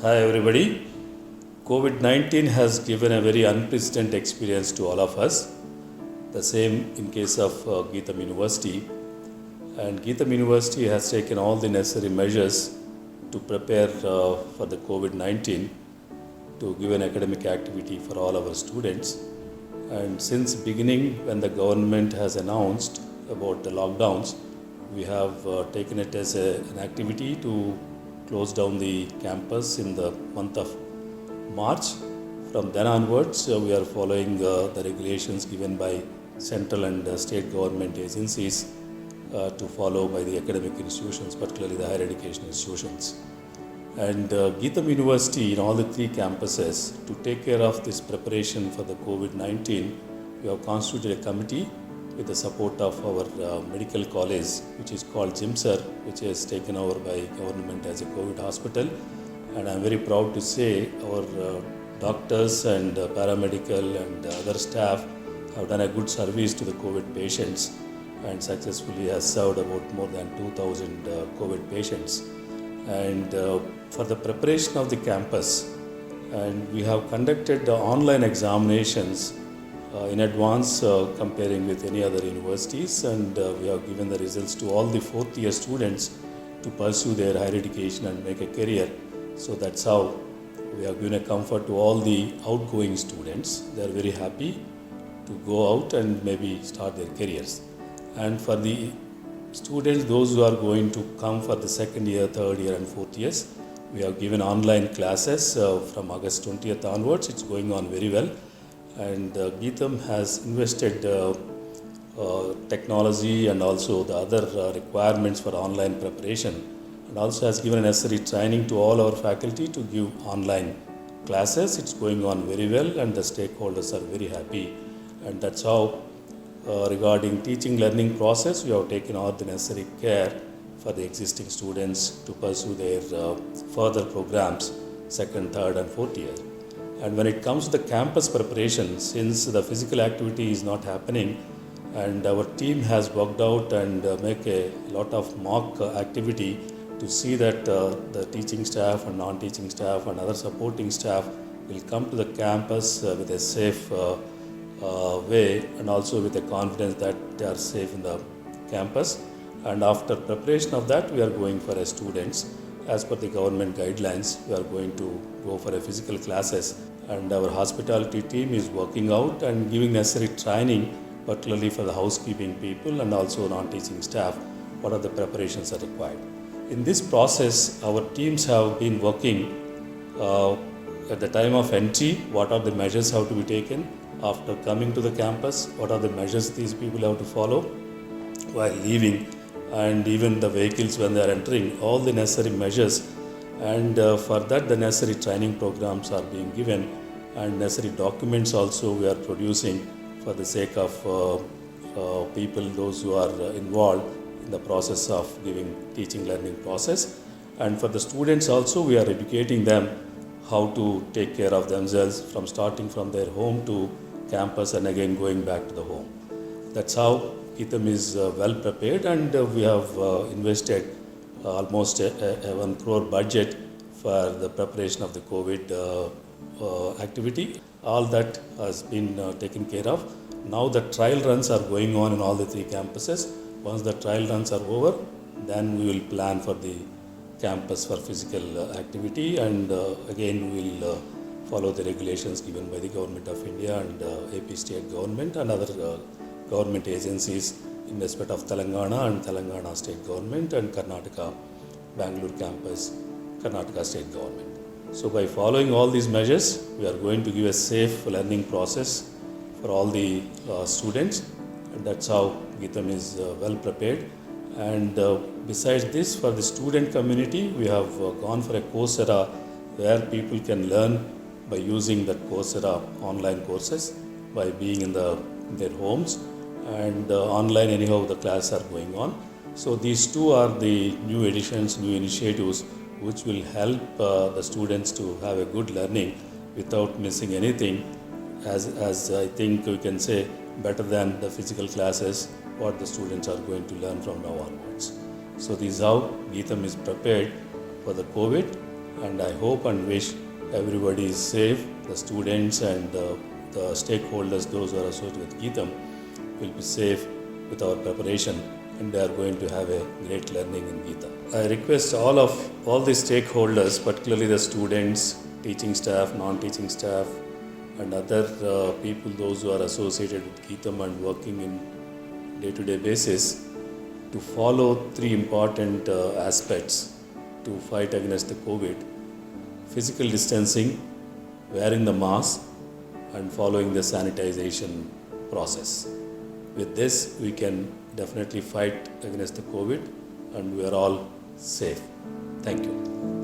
Hi everybody. COVID-19 has given a very unprecedented experience to all of us. The same in case of Geetham University. And Geetham University has taken all the necessary measures to prepare for the COVID-19 to give an academic activity for all our students. And since beginning when the government has announced about the lockdowns, we have taken it as an activity to close down the campus in the month of March. From then onwards, we are following the regulations given by central and state government agencies to follow by the academic institutions, particularly the higher education institutions. And Geetham University in all the three campuses, to take care of this preparation for the COVID-19, we have constituted a committee with the support of our medical college, which is called GIMSR, which is taken over by government as a COVID hospital. And I'm very proud to say our doctors and paramedical and other staff have done a good service to the COVID patients and successfully has served about more than 2,000 COVID patients. And for the preparation of the campus, and we have conducted the online examinations in advance comparing with any other universities, and we have given the results to all the fourth year students to pursue their higher education and make a career. So that's how we have given a comfort to all the outgoing students. They are very happy to go out and maybe start their careers. And for the students, those who are going to come for the second year, third year and fourth years, we have given online classes from August 20th onwards. It's going on very well. And Geetham has invested technology and also the other requirements for online preparation, and also has given necessary training to all our faculty to give online classes. It's going on very well and the stakeholders are very happy. And that's how regarding teaching learning process, we have taken all the necessary care for the existing students to pursue their further programs, second, third and fourth year. And when it comes to the campus preparation, since the physical activity is not happening, and our team has worked out and make a lot of mock activity to see that the teaching staff and non-teaching staff and other supporting staff will come to the campus with a safe way and also with a confidence that they are safe in the campus. And after preparation of that, we are going for students. As per the government guidelines, we are going to go for a physical classes, and our hospitality team is working out and giving necessary training, particularly for the housekeeping people and also non-teaching staff, what are the preparations are required. In this process, our teams have been working at the time of entry, what are the measures have to be taken, after coming to the campus, what are the measures these people have to follow while leaving, and even the vehicles when they are entering, all the necessary measures. And for that the necessary training programs are being given, and necessary documents also we are producing for the sake of people, those who are involved in the process of giving teaching learning process. And for the students also, we are educating them how to take care of themselves from starting from their home to campus and again going back to the home. That's how Geetham is well prepared, and we have invested almost a 1 crore budget for the preparation of the COVID activity. All that has been taken care of. Now the trial runs are going on in all the three campuses. Once the trial runs are over, then we will plan for the campus for physical activity, and again we will follow the regulations given by the Government of India and AP state government and other government agencies in respect of Telangana and Telangana state government and Karnataka, Bangalore campus, Karnataka state government. So by following all these measures, we are going to give a safe learning process for all the students, and that's how Geetham is well prepared. And besides this, for the student community, we have gone for a Coursera where people can learn by using that Coursera online courses by being in their homes, and online anyhow the classes are going on. So these two are the new additions, new initiatives which will help the students to have a good learning without missing anything, as I think we can say better than the physical classes what the students are going to learn from now onwards. So this is how Geetham is prepared for the COVID, And I hope and wish everybody is safe. The students and the stakeholders, those who are associated with Geetam, will be safe with our preparation, and they are going to have a great learning in Geeta. I request all the stakeholders, particularly the students, teaching staff, non-teaching staff, and other people, those who are associated with Geetam and working in day-to-day basis, to follow three important aspects to fight against the COVID: physical distancing, wearing the mask, and following the sanitization process. With this, we can definitely fight against the COVID, and we are all safe. Thank you.